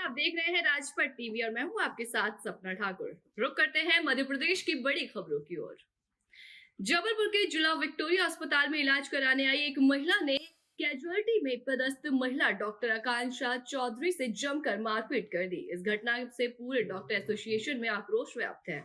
आप देख रहे हैं राजपट टीवी और मैं हूं आपके साथ सपना ठाकुर। रुक करते हैं मध्य प्रदेश की बड़ी खबरों की ओर। जबलपुर के जिला विक्टोरिया अस्पताल में इलाज कराने आई एक महिला ने कैजुअलिटी में पदस्थ महिला डॉक्टर आकांक्षा चौधरी से जमकर मारपीट कर दी। इस घटना से पूरे डॉक्टर एसोसिएशन में आक्रोश व्याप्त है।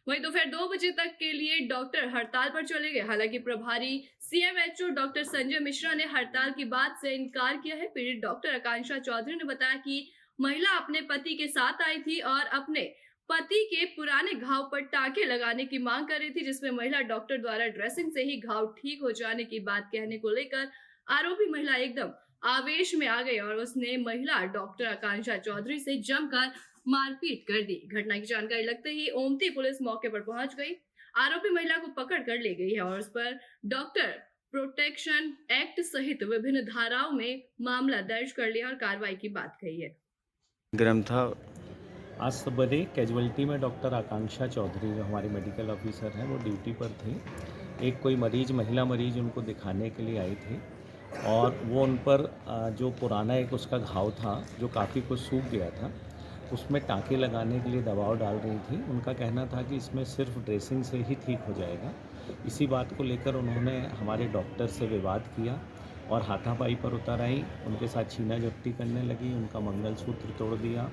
वहीं दोपहर 2 बजे तक के लिए डॉक्टर हड़ताल पर चले गए। हालांकि प्रभारी सीएमएचओ डॉक्टर संजय मिश्रा ने हड़ताल की बात से इनकार किया है। पीड़ित डॉक्टर आकांक्षा चौधरी ने बताया कि महिला अपने पति के साथ आई थी और अपने पति के पुराने घाव पर टाके लगाने की मांग कर रही थी, जिसमें महिला डॉक्टर द्वारा ड्रेसिंग से ही घाव ठीक हो जाने की बात कहने को लेकर आरोपी महिला एकदम आवेश में आ गई और उसने महिला डॉक्टर आकांक्षा चौधरी से जमकर मारपीट कर दी। घटना की जानकारी लगते ही ओमती पुलिस मौके पर पहुंच गई। आरोपी महिला को पकड़ कर ले गई है और उस पर डॉक्टर प्रोटेक्शन एक्ट सहित विभिन्न धाराओं में मामला दर्ज कर लिया और कार्रवाई की बात कही है। ग्रंथा आज सवेरे कैजुअलिटी में डॉक्टर आकांक्षा चौधरी जो हमारी मेडिकल ऑफिसर हैं वो ड्यूटी पर थे। एक कोई मरीज महिला मरीज उनको दिखाने के लिए आई थी और वो उन पर जो पुराना एक उसका घाव था जो काफ़ी कुछ सूख गया था, उसमें टाँके लगाने के लिए दबाव डाल रही थी। उनका कहना था कि इसमें सिर्फ ड्रेसिंग से ही ठीक हो जाएगा। इसी बात को लेकर उन्होंने हमारे डॉक्टर से विवाद किया और हाथापाई पर उतर आई। उनके साथ छीना झपटी करने लगी, उनका मंगलसूत्र तोड़ दिया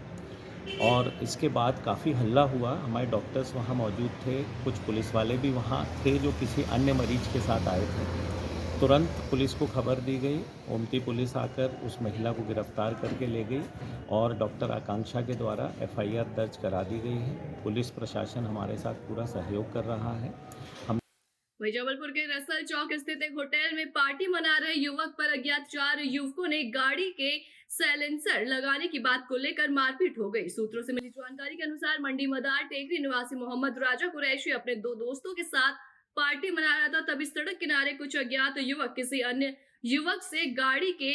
और इसके बाद काफ़ी हल्ला हुआ। हमारे डॉक्टर्स वहाँ मौजूद थे, कुछ पुलिस वाले भी वहाँ थे जो किसी अन्य मरीज के साथ आए थे। तुरंत पुलिस को खबर दी गई। ओमती पुलिस आकर उस महिला को गिरफ्तार करके ले गई और डॉक्टर आकांक्षा के द्वारा एफआईआर दर्ज करा दी गई है। पुलिस प्रशासन हमारे साथ पूरा सहयोग कर रहा है। वहीं जबलपुर के रसल चौक स्थित एक होटल में पार्टी मना रहे युवक पर अज्ञात 4 युवकों ने गाड़ी के साइलेंसर लगाने की बात को लेकर मारपीट हो गई। सूत्रों से मिली जानकारी के अनुसार मंडी मदार टेकरी निवासी मोहम्मद राजा कुरैशी अपने 2 दोस्तों के साथ पार्टी मना रहा था। तभी सड़क किनारे कुछ अज्ञात युवक किसी अन्य युवक से गाड़ी के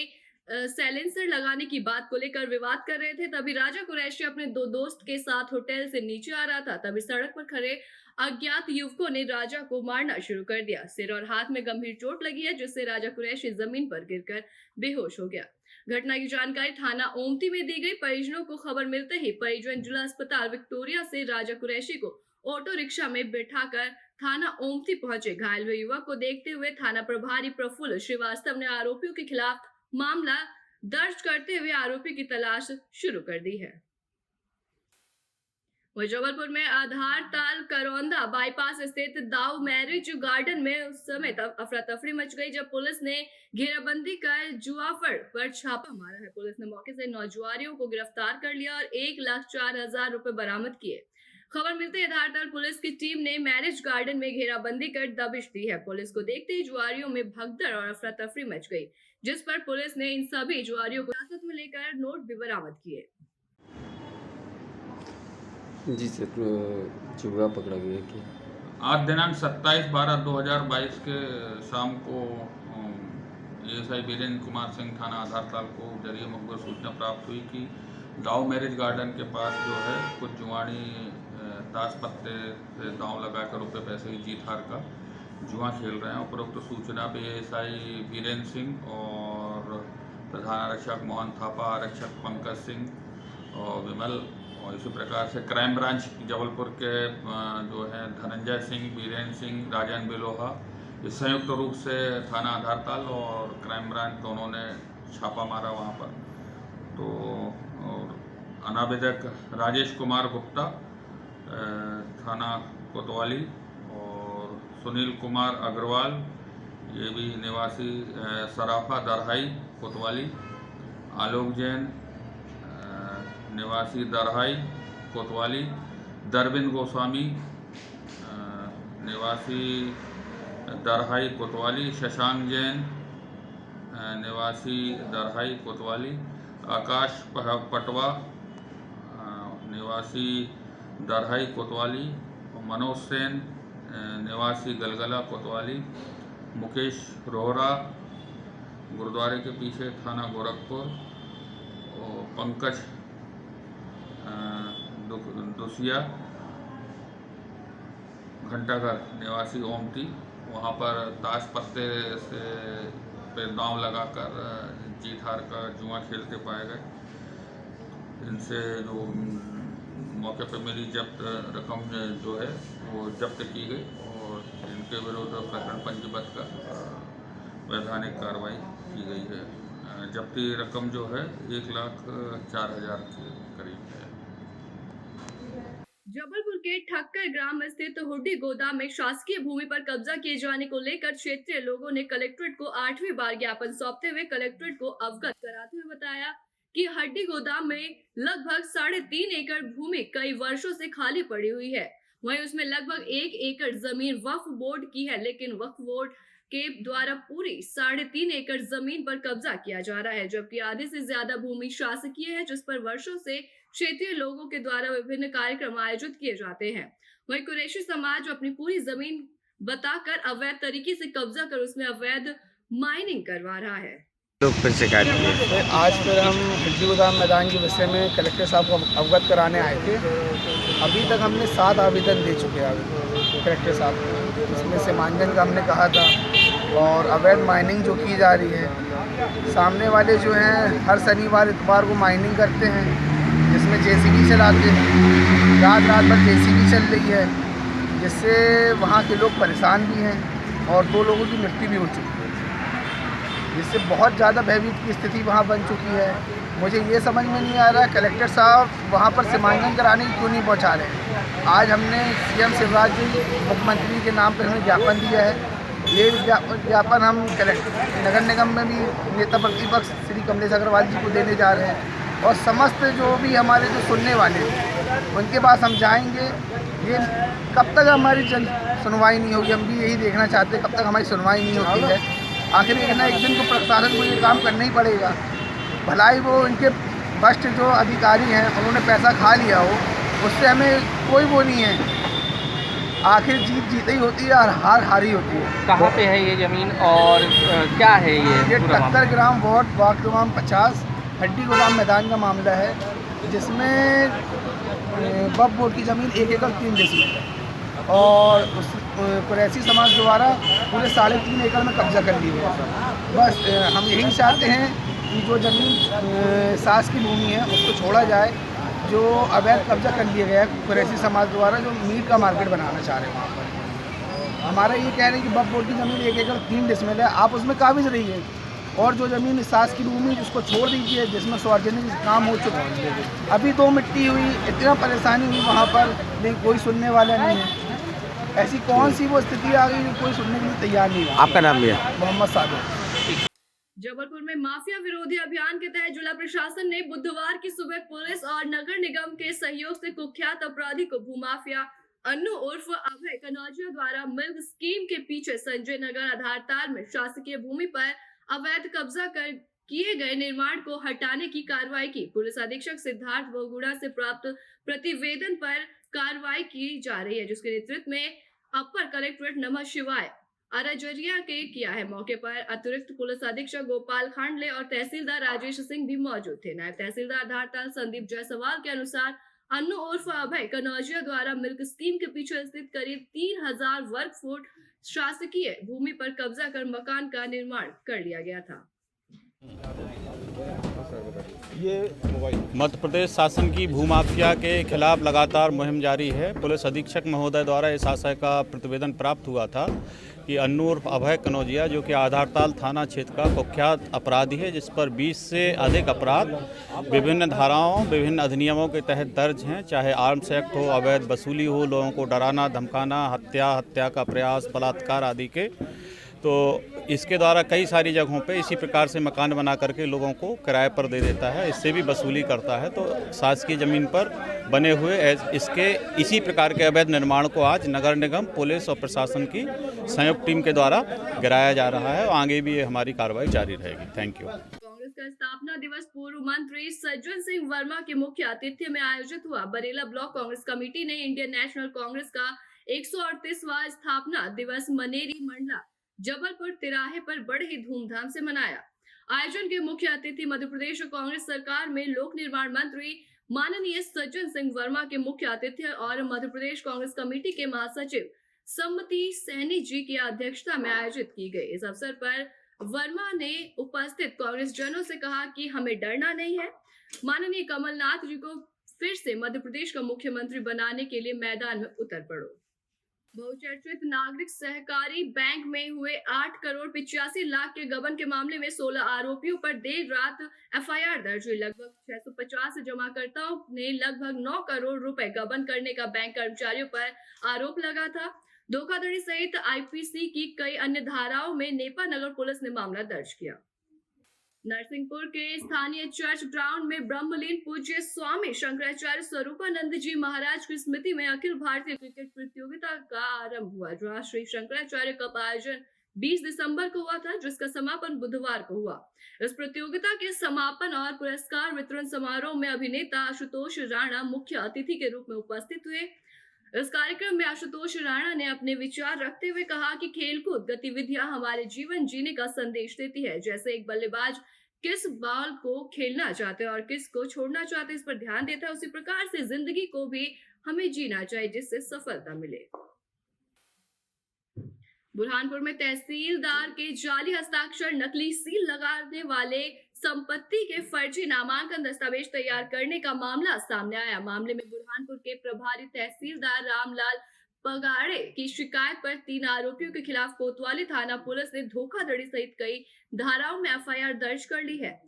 साइलेंसर लगाने की बात को लेकर विवाद कर रहे थे। तभी राजा कुरैशी अपने 2 दोस्त के साथ होटल से नीचे आ रहा था। तभी सड़क पर खड़े अज्ञात युवकों ने राजा को मारना शुरू कर दिया। सिर और हाथ में गंभीर चोट लगी है, जिससे राजा कुरैशी जमीन पर गिरकर बेहोश हो गया। घटना की जानकारी थाना ओमती में दी गई। परिजनों को खबर मिलते ही परिजन जिला अस्पताल विक्टोरिया से राजा कुरैशी को ऑटो रिक्शा में बैठाकर थाना ओमती पहुंचे। घायल हुए युवक को देखते हुए थाना प्रभारी प्रफुल्ल श्रीवास्तव ने आरोपियों के खिलाफ मामला दर्ज करते हुए आरोपी की तलाश शुरू कर दी है। वहीं जबलपुर में आधार ताल करौंदा बाईपास स्थित दाऊ मैरिज गार्डन में उस समय तक अफरा तफरी मच गई जब पुलिस ने घेराबंदी कर जुआफड़ पर छापा मारा है। पुलिस ने मौके से 9 जुआरियों को गिरफ्तार कर लिया और 1,04,000 रुपए बरामद किए। खबर मिलते ही आधार ताल पुलिस की टीम ने मैरिज गार्डन में घेराबंदी कर दबिश दी है। पुलिस को देखते ही जुआरियों में भगदड़ और अफरा तफरी मच गई, जिस पर पुलिस ने इन सभी जुआरियों को हिरासत में लेकर नोट भी बरामद किए। जी सर, जुआ पकड़ा गया कि आज दिनांक 27/12/2022 के शाम को एएसआई वीरेंद्र कुमार सिंह थाना आधारताल को जरिए मुखबिर सूचना प्राप्त हुई कि दाऊ मैरिज गार्डन के पास जो है कुछ जुआनी ताश पत्ते से दांव लगाकर रुपये पैसे की जीत हार का जुआ खेल रहे हैं। उपरोक्त सूचना पे एएसआई वीरेंद्र सिंह और प्रधान आरक्षक मोहन थापा, आरक्षक पंकज सिंह और विमल और इसी प्रकार से क्राइम ब्रांच जबलपुर के जो है धनंजय सिंह, वीरेंद्र सिंह, राजन बिलोहा, ये संयुक्त रूप से थाना आधारताल और क्राइम ब्रांच दोनों ने छापा मारा वहाँ पर। तो और अनावेदक राजेश कुमार गुप्ता थाना कोतवाली और सुनील कुमार अग्रवाल, ये भी निवासी सराफा दरहाई कोतवाली, आलोक जैन निवासी दरहाई कोतवाली, दरविंद गोस्वामी निवासी दरहाई कोतवाली, शशांक जैन निवासी दरहाई कोतवाली, आकाश पटवा निवासी दरहाई कोतवाली, मनोज सेन निवासी गलगला कोतवाली, मुकेश रोहरा गुरुद्वारे के पीछे थाना गोरखपुर और पंकज दुसिया घंटाघर निवासी ओमती, वहाँ पर ताश पत्ते से पे दांव लगाकर जीत हार का जुआ खेलते पाए गए। इनसे जो मौके पर मिली जब्त रकम जो है वो जब्त की गई और इनके विरुद्ध प्रकरण पंजीबद्ध कर वैधानिक कार्रवाई की गई है। जब्ती रकम जो है 1,04,000 के करीब है। जबलपुर के ठक्कर ग्राम स्थित हुड्डी गोदाम में शासकीय भूमि पर कब्जा किए जाने को लेकर क्षेत्रीय लोगों ने कलेक्ट्रेट को 8वीं बार ज्ञापन सौंपते हुए कलेक्ट्रेट को अवगत कराते हुए बताया कि हड्डी गोदाम में लगभग 3.5 एकड़ भूमि कई वर्षों से खाली पड़ी हुई है। वहीं उसमें लगभग 1 एकड़ जमीन वक्फ बोर्ड की है, लेकिन वक्फ बोर्ड के द्वारा पूरी 3.5 एकड़ जमीन पर कब्जा किया जा रहा है, जबकि आधे से ज्यादा भूमि शासकीय है, जिस पर वर्षों से क्षेत्रीय लोगों के द्वारा विभिन्न कार्यक्रम आयोजित किए जाते हैं। वहीं कुरैशी समाज अपनी पूरी जमीन बताकर अवैध तरीके से कब्जा कर उसमें अवैध माइनिंग करवा रहा है। लोग फिर शिकायत किए। आज फिर हम हड्डी गोदाम मैदान के विषय में कलेक्टर साहब को अवगत कराने आए थे। अभी तक हमने 7 आवेदन दे चुके हैं कलेक्टर साहब को। इसमें सीमांकन का हमने कहा था और अवैध माइनिंग जो की जा रही है, सामने वाले जो हैं हर शनिवार इतवार को माइनिंग करते हैं, जिसमें जेसीबी चलाते हैं। रात भर जेसीबी चल रही है, जिससे वहाँ के लोग परेशान भी हैं और 2 लोगों की मृत्यु भी हो चुकी है, जिससे बहुत ज़्यादा भयभीत की स्थिति वहाँ बन चुकी है। मुझे ये समझ में नहीं आ रहा है कलेक्टर साहब वहाँ पर सीमांकन कराने की क्यों नहीं पहुँचा रहे हैं। आज हमने सीएम शिवराज जी मुख्यमंत्री के नाम पर हमें ज्ञापन दिया है। ये ज्ञापन हम नगर निगम में भी नेता प्रतिपक्ष श्री कमलेश अग्रवाल जी को देने जा रहे हैं और समस्त जो भी हमारे जो सुनने वाले हैं उनके पास हम जाएंगे। ये कब तक हमारी सुनवाई नहीं होगी, हम भी यही देखना चाहते हैं कब तक हमारी सुनवाई नहीं होती है। आखिर एक दिन को प्रशासन को ये काम करना ही पड़ेगा। भलाई वो इनके भ्रष्ट जो अधिकारी हैं उन्होंने पैसा खा लिया हो, उससे हमें कोई वो नहीं है। आखिर जीत ही होती है और हार ही होती है। कहाँ पे है ये ज़मीन और क्या है ये? ठक्कर ग्राम वार्ड क्रमांक 50 हड्डी गोदाम मैदान का मामला है, जिसमें वक्फ बोर्ड की ज़मीन 1 एकड़ 3 डेसीमल है और उस कुरैशी समाज द्वारा पूरे 3.5 एकड़ में कब्जा कर लिया है। बस हम यही चाहते हैं कि जो ज़मीन सास की भूमि है उसको छोड़ा जाए, जो अवैध कब्जा कर लिया गया है कुरैशी समाज द्वारा, जो मीट का मार्केट बनाना चाह रहे हैं वहाँ पर। हमारा ये कह रहे हैं कि वक्फ बोर्ड की ज़मीन 1 एकड़ 3 डेसीमल है, आप उसमें काबिज रहिए और जो ज़मीन सास की भूमि उसको छोड़ दीजिए, जिसमें सार्वजनिक काम हो चुका है। अभी 2 मिट्टी हुई, इतना परेशानी हुई वहाँ पर, लेकिन कोई सुनने वाला नहीं है। ऐसी कौन सी वो स्थिति आ गई जो कोई सुनने के लिए तैयार नहीं है। आपका नाम भी है? मोहम्मद सादिक। जबलपुर में माफिया विरोधी अभियान के तहत जिला प्रशासन ने बुधवार की सुबह पुलिस और नगर निगम के सहयोग से कुख्यात अपराधी को भूमाफिया अन्नू उर्फ अभय कनौजिया द्वारा मिल्क स्कीम के पीछे संजय नगर आधारताल में शासकीय भूमि पर अवैध कब्जा कर किए गए निर्माण को हटाने की कार्रवाई की। पुलिस अधीक्षक सिद्धार्थ बहुगुणा से प्राप्त प्रतिवेदन पर कार्रवाई की जा रही है, जिसके नेतृत्व में अपर कलेक्ट्रेट नमः शिवाय अरजरिया के किया है। मौके पर अतिरिक्त पुलिस अधीक्षक गोपाल खांडले और तहसीलदार राजेश सिंह भी मौजूद थे। नायब तहसीलदार धारताल संदीप जायसवाल के अनुसार अन्नू उर्फ अभय कनौजिया द्वारा मिल्क स्कीम के पीछे स्थित करीब 3000 वर्ग फुट शासकीय भूमि पर कब्जा कर मकान का निर्माण कर लिया गया था। मध्य प्रदेश शासन की भूमाफिया के खिलाफ लगातार मुहिम जारी है। पुलिस अधीक्षक महोदय द्वारा इस आशय का प्रतिवेदन प्राप्त हुआ था कि अन्नू उर्फ अभय कनौजिया, जो कि आधारताल थाना क्षेत्र का कुख्यात अपराधी है, जिस पर 20 से अधिक अपराध विभिन्न धाराओं, विभिन्न अधिनियमों के तहत दर्ज हैं, चाहे आर्म्स एक्ट हो, अवैध वसूली हो, लोगों को डराना धमकाना, हत्या का प्रयास, बलात्कार आदि के। तो इसके द्वारा कई सारी जगहों पे इसी प्रकार से मकान बना करके लोगों को किराए पर दे देता है, इससे भी वसूली करता है। तो शासकीय ज़मीन पर बने हुए इसके इसी प्रकार के अवैध निर्माण को आज नगर निगम, पुलिस और प्रशासन की संयुक्त टीम के द्वारा गिराया जा रहा है और आगे भी ये हमारी कार्रवाई जारी रहेगी। Thank you. कांग्रेस का स्थापना दिवस पूर्व मंत्री सज्जन सिंह वर्मा के मुख्य आतिथ्य में आयोजित हुआ। बरेला ब्लॉक कांग्रेस कमेटी ने इंडियन नेशनल कांग्रेस का 138वां स्थापना दिवस मनेरी मंडला जबलपुर तिराहे पर बड़े ही धूमधाम से मनाया। आयोजन के मुख्य अतिथि मध्य प्रदेश कांग्रेस सरकार में लोक निर्माण मंत्री माननीय सज्जन सिंह वर्मा के मुख्य अतिथि और मध्य प्रदेश कांग्रेस कमेटी के महासचिव सम्मति सैनी जी की अध्यक्षता में आयोजित की गई। इस अवसर पर वर्मा ने उपस्थित कांग्रेस जनों से कहा कि हमें डरना नहीं है, माननीय कमलनाथ जी को फिर से मध्य प्रदेश का मुख्यमंत्री बनाने के लिए मैदान में उतर पड़ो। बहुचर्चित नागरिक सहकारी बैंक में हुए 8 करोड़ 85 लाख के गबन के मामले में 16 आरोपियों पर देर रात एफआईआर दर्ज हुई। लगभग 650 जमाकर्ताओं ने लगभग 9 करोड़ रुपए गबन करने का बैंक कर्मचारियों पर आरोप लगा था। धोखाधड़ी सहित आईपीसी की कई अन्य धाराओं में नेपा नगर पुलिस ने मामला दर्ज किया। नरसिंहपुर के स्थानीय चर्च ग्राउंड में ब्रह्मलीन पूज्य स्वामी शंकराचार्य स्वरूपानंद जी महाराज की स्मृति में अखिल भारतीय क्रिकेट प्रतियोगिता का आरंभ हुआ, जहां श्री शंकराचार्य कप आयोजन 20 दिसंबर को हुआ था, जिसका समापन बुधवार को हुआ। इस प्रतियोगिता के समापन और पुरस्कार वितरण समारोह में अभिनेता आशुतोष राणा मुख्य अतिथि के रूप में उपस्थित हुए। इस कार्यक्रम में आशुतोष राणा ने अपने विचार रखते हुए कहा कि खेलकूद गतिविधियां हमारे जीवन जीने का संदेश देती है। जैसे एक बल्लेबाज किस बॉल को खेलना चाहते हैं और किस को छोड़ना चाहते हैं, इस पर ध्यान देता है, उसी प्रकार से जिंदगी को भी हमें जीना चाहिए जिससे सफलता मिले। बुरहानपुर में तहसीलदार के जाली हस्ताक्षर, नकली सील लगाने वाले संपत्ति के फर्जी नामांकन दस्तावेज तैयार करने का मामला सामने आया। मामले में बुरहानपुर के प्रभारी तहसीलदार रामलाल पगाड़े की शिकायत पर 3 आरोपियों के खिलाफ कोतवाली थाना पुलिस ने धोखाधड़ी सहित कई धाराओं में एफआईआर दर्ज कर ली है।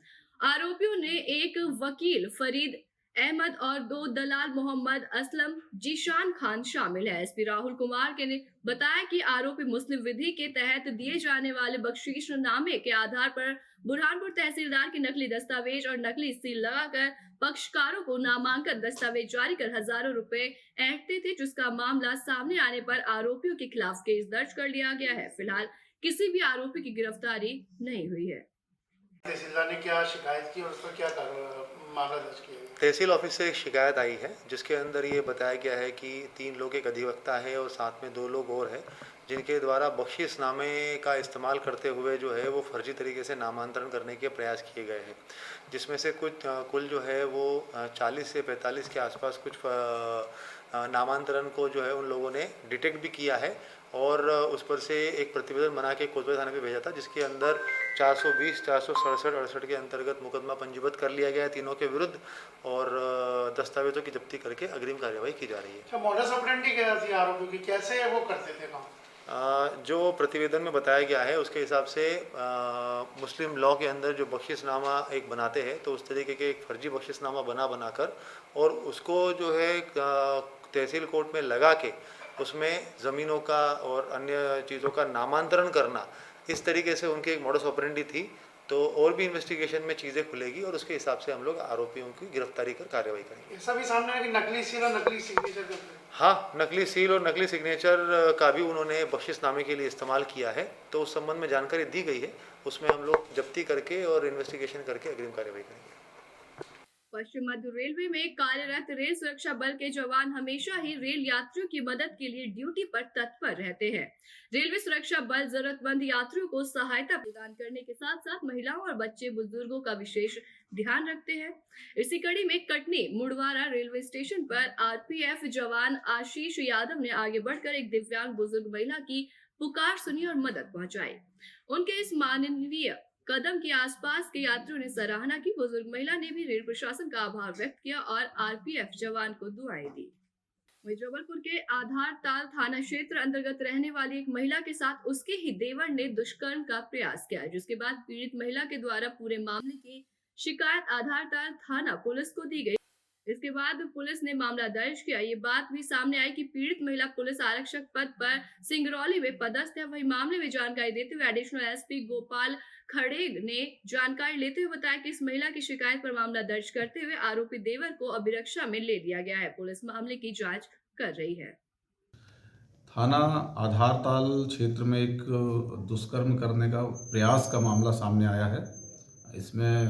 आरोपियों ने एक वकील फरीद अहमद और 2 दलाल मोहम्मद असलम जीशान खान शामिल है। एसपी राहुल कुमार के ने बताया कि आरोपी मुस्लिम विधि के तहत दिए जाने वाले बख्शीश नामे के आधार पर बुरहानपुर तहसीलदार के नकली दस्तावेज और नकली सील लगाकर पक्षकारों को नामांकन दस्तावेज जारी कर हजारों रुपए ऐंठते थे, जिसका मामला सामने आने पर आरोपियों के खिलाफ केस दर्ज कर लिया गया है। फिलहाल किसी भी आरोपी की गिरफ्तारी नहीं हुई है। तहसीलदार ने क्या शिकायत की और उस पर क्या मामला दर्ज किया गया? तहसील ऑफिस से एक शिकायत आई है जिसके अंदर ये बताया गया है कि 3 लोग एक अधिवक्ता है और साथ में 2 लोग और हैं जिनके द्वारा बख्शीशनामे का इस्तेमाल करते हुए जो है वो फर्जी तरीके से नामांतरण करने के प्रयास किए गए हैं, जिसमें से कुल जो है वो 40 से 45 के आसपास कुछ नामांतरण को जो है उन लोगों ने डिटेक्ट भी किया है और उस पर से एक प्रतिवेदन बना के कोतवाली थाने पे भेजा था, जिसके अंदर 420, 467, 68 के अंतर्गत मुकदमा पंजीबद्ध कर लिया गया है तीनों के विरुद्ध और दस्तावेजों की जब्ती करके अग्रिम कार्यवाही की जा रही है। क्या मॉडस ऑपरेंडी क्या थी आरोपी की, कैसे वो करते थे काम? जो प्रतिवेदन में बताया गया है उसके हिसाब से मुस्लिम लॉ के अंदर जो बख्शीशनामा एक बनाते हैं तो उस तरीके के एक फर्जी बख्शीशनामा बनाकर और उसको जो है तहसील कोर्ट में लगा के उसमें ज़मीनों का और अन्य चीज़ों का नामांतरण करना, इस तरीके से उनकी एक मॉडस ऑपरेंडी थी। तो और भी इन्वेस्टिगेशन में चीज़ें खुलेगी और उसके हिसाब से हम लोग आरोपियों की गिरफ्तारी कर कार्रवाई करेंगे। ऐसा भी सामने है कि नकली सील और नकली सिग्नेचर करते हैं? हाँ, नकली सील और नकली सिग्नेचर का भी उन्होंने बख्शीशनामे के लिए इस्तेमाल किया है, तो उस संबंध में जानकारी दी गई है, उसमें हम लोग जब्ती करके और इन्वेस्टिगेशन करके अग्रिम कार्रवाई करेंगे। पश्चिम मध्य रेलवे में कार्यरत रेल सुरक्षा बल के जवान हमेशा ही रेल यात्रियों की मदद के लिए ड्यूटी पर तत्पर रहते हैं। रेलवे सुरक्षा बल जरूरतमंद यात्रियों को सहायता प्रदान करने के साथ साथ महिलाओं और बच्चे बुजुर्गों का विशेष ध्यान रखते हैं। इसी कड़ी में कटनी मुड़वारा रेलवे स्टेशन पर आरपीएफ जवान आशीष यादव ने आगे बढ़कर एक दिव्यांग बुजुर्ग महिला की पुकार सुनी और मदद पहुंचाई। उनके इस मानवीय कदम के आसपास के यात्रियों ने सराहना की। बुजुर्ग महिला ने भी रेल प्रशासन का आभार व्यक्त किया और आरपीएफ जवान को दुआएं दी। वहीं जबलपुर के आधारताल थाना क्षेत्र अंतर्गत रहने वाली एक महिला के साथ उसके ही देवर ने दुष्कर्म का प्रयास किया, जिसके बाद पीड़ित महिला के द्वारा पूरे मामले की शिकायत आधारताल थाना पुलिस को दी गई। इसके बाद पुलिस ने मामला दर्ज किया। ये बात भी सामने आई कि पीड़ित महिला पुलिस आरक्षक पद पर सिंगरौली में पदस्थ है। वही मामले में जानकारी देते हुए एडिशनल एसपी गोपाल खड़ेग ने जानकारी लेते हुए बताया कि इस महिला की शिकायत पर मामला दर्ज करते हुए आरोपी देवर को अभिरक्षा में ले लिया गया है। पुलिस मामले की जांच कर रही है। थाना आधारताल क्षेत्र में एक दुष्कर्म करने का प्रयास का मामला सामने आया है। इसमें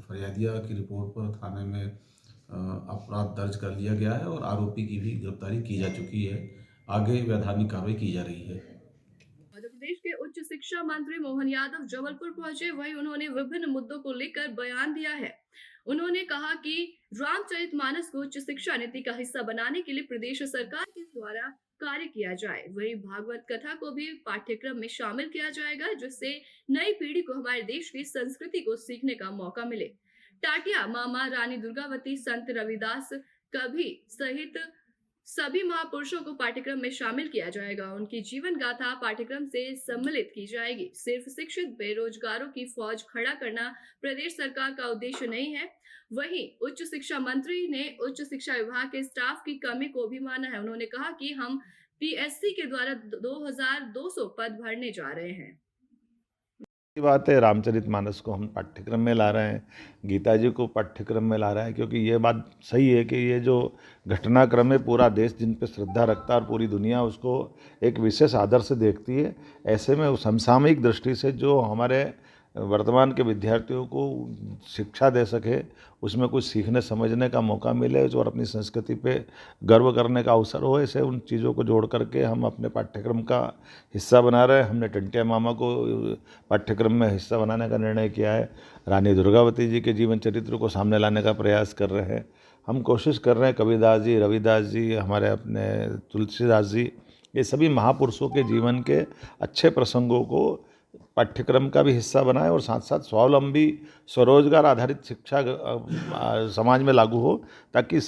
फरियादिया की रिपोर्ट पर थाने में अपराध दर्ज कर लिया गया है और आरोपी की भी गिरफ्तारी की जा चुकी है। आगे वैधानिक कार्रवाई की जा रही है। मध्य प्रदेश के उच्च शिक्षा मंत्री मोहन यादव जबलपुर पहुंचे। वहीं उन्होंने विभिन्न मुद्दों को लेकर बयान दिया है। उन्होंने कहा कि रामचरितमानस को उच्च शिक्षा नीति का हिस्सा बनाने के लिए प्रदेश सरकार के द्वारा कार्य किया जाए। वहीं भागवत कथा को भी पाठ्यक्रम में शामिल किया जाएगा, जिससे नई पीढ़ी को हमारे देश की संस्कृति को सीखने का मौका मिले। टाटिया मामा रानी दुर्गावती संत रविदास कभी सहित सभी महापुरुषों को पाठ्यक्रम में शामिल किया जाएगा। उनकी जीवन गाथा पाठ्यक्रम से सम्मिलित की जाएगी। सिर्फ शिक्षित बेरोजगारों की फौज खड़ा करना प्रदेश सरकार का उद्देश्य नहीं है। वहीं उच्च शिक्षा मंत्री ने उच्च शिक्षा विभाग के स्टाफ की कमी को भी माना है। उन्होंने कहा कि हम पीएससी के द्वारा 2200 पद भरने जा रहे हैं। बात है, रामचरितमानस को हम पाठ्यक्रम में ला रहे हैं, गीता जी को पाठ्यक्रम में ला रहे हैं, क्योंकि ये बात सही है कि ये जो घटनाक्रम है पूरा देश जिन पे श्रद्धा रखता है और पूरी दुनिया उसको एक विशेष आदर से देखती है। ऐसे में समसामयिक दृष्टि से जो हमारे वर्तमान के विद्यार्थियों को शिक्षा दे सके, उसमें कुछ सीखने समझने का मौका मिले और अपनी संस्कृति पे गर्व करने का अवसर हो, ऐसे उन चीज़ों को जोड़ करके हम अपने पाठ्यक्रम का हिस्सा बना रहे हैं। हमने टंटिया मामा को पाठ्यक्रम में हिस्सा बनाने का निर्णय किया है। रानी दुर्गावती जी के जीवन चरित्र को सामने लाने का प्रयास कर रहे हैं। हम कोशिश कर रहे हैं कबीरदास जी, रविदास जी, हमारे अपने तुलसीदास जी, ये सभी महापुरुषों के जीवन के अच्छे प्रसंगों को पाठ्यक्रम का भी हिस्सा बनाए और साथ साथ स्वावलंबी स्वरोजगार आधारित शिक्षा समाज में लागू हो, ताकि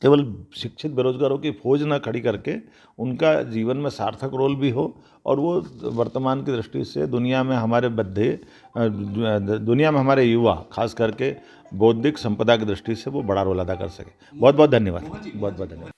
केवल शिक्षित बेरोजगारों की फौज न खड़ी करके उनका जीवन में सार्थक रोल भी हो और वो वर्तमान की दृष्टि से दुनिया में हमारे युवा खास करके बौद्धिक संपदा की दृष्टि से वो बड़ा रोल अदा कर सके। बहुत बहुत धन्यवाद।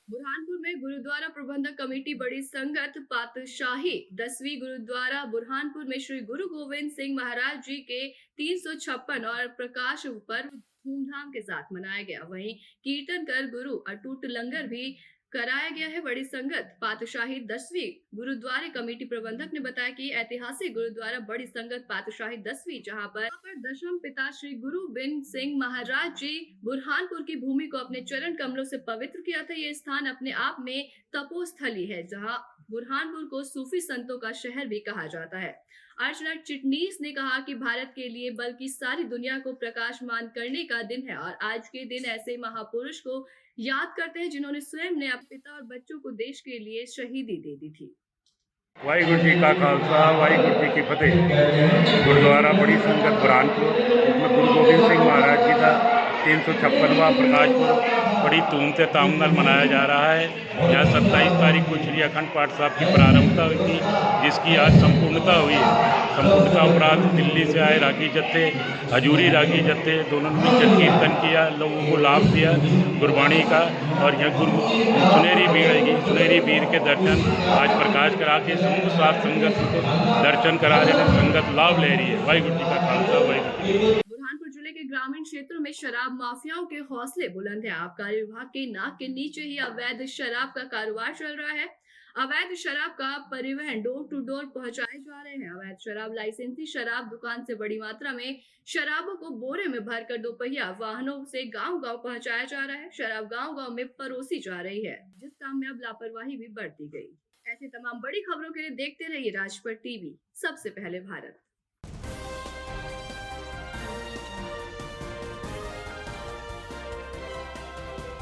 बुरहानपुर में गुरुद्वारा प्रबंधक कमेटी बड़ी संगत पातशाही 10वीं गुरुद्वारा बुरहानपुर में श्री गुरु गोविंद सिंह महाराज जी के 356 और प्रकाश पर्व धूमधाम के साथ मनाया गया। वहीं कीर्तन कर गुरु अटूट लंगर भी कराया गया है। बड़ी संगत पातशाही 10वीं गुरुद्वारे कमेटी प्रबंधक ने बताया कि ऐतिहासिक गुरुद्वारा बड़ी संगत पातशाही 10वीं, जहां पर दशम पिता श्री गुरु गोविंद सिंह महाराज जी बुरहानपुर की भूमि को अपने चरण कमलों से पवित्र किया था। ये स्थान अपने आप में तपोस्थली है, जहां बुरहानपुर को सूफी संतों का शहर भी कहा जाता है। अर्चना चिटनीस ने कहा कि भारत के लिए बल्कि सारी दुनिया को प्रकाशमान करने का दिन है और आज के दिन ऐसे महापुरुष को याद करते हैं जिन्होंने स्वयं ने अपने पिता और बच्चों को देश के लिए शहीदी दे दी थी। वाहिगुरु जी का खालसा, वाहिगुरु जी की फतेह। गुरुद्वारा बड़ी संगत बुरहानपुर, जिसमें गुरु गोविंद सिंह महाराज जी का 356वां प्रकाश पर्व बड़ी धूम से तामनाल मनाया जा रहा है। यहाँ 27 तारीख को श्री अखंड पाठ साहब की प्रारंभता हुई थी, जिसकी आज संपूर्णता हुई है। संपूर्णता उपरांत दिल्ली से आए रागी जत्थे, हजूरी रागी जत्थे, दोनों ने मिलकर कीर्तन किया, लोगों को लाभ दिया गुरबाणी का। और यहाँ गुरु सुनहरी भीड़ आएगी, सुनहरी भीड़ के दर्शन आज प्रकाश करा के समूह साथ संगत को दर्शन करा रहे हैं, संगत लाभ ले रही है। वाहिगुरु जी का खालसा, वाहिगुरु। बुरहानपुर जिले के ग्रामीण क्षेत्रों में शराब माफियाओं के हौसले बुलंद हैं। आबकारी विभाग के नाक के नीचे ही अवैध शराब का कारोबार चल रहा है। अवैध शराब का परिवहन डोर टू डोर पहुंचाए जा रहे हैं। अवैध शराब लाइसेंसी शराब दुकान से बड़ी मात्रा में शराबों को बोरे में भरकर दोपहिया वाहनों से गांव-गांव पहुंचाया जा रहा है। शराब गांव-गांव में परोसी जा रही है, जिस काम में अब लापरवाही भी बढ़ती गई। ऐसी तमाम बड़ी खबरों के लिए देखते रहिए राजपट टीवी, सबसे पहले भारत।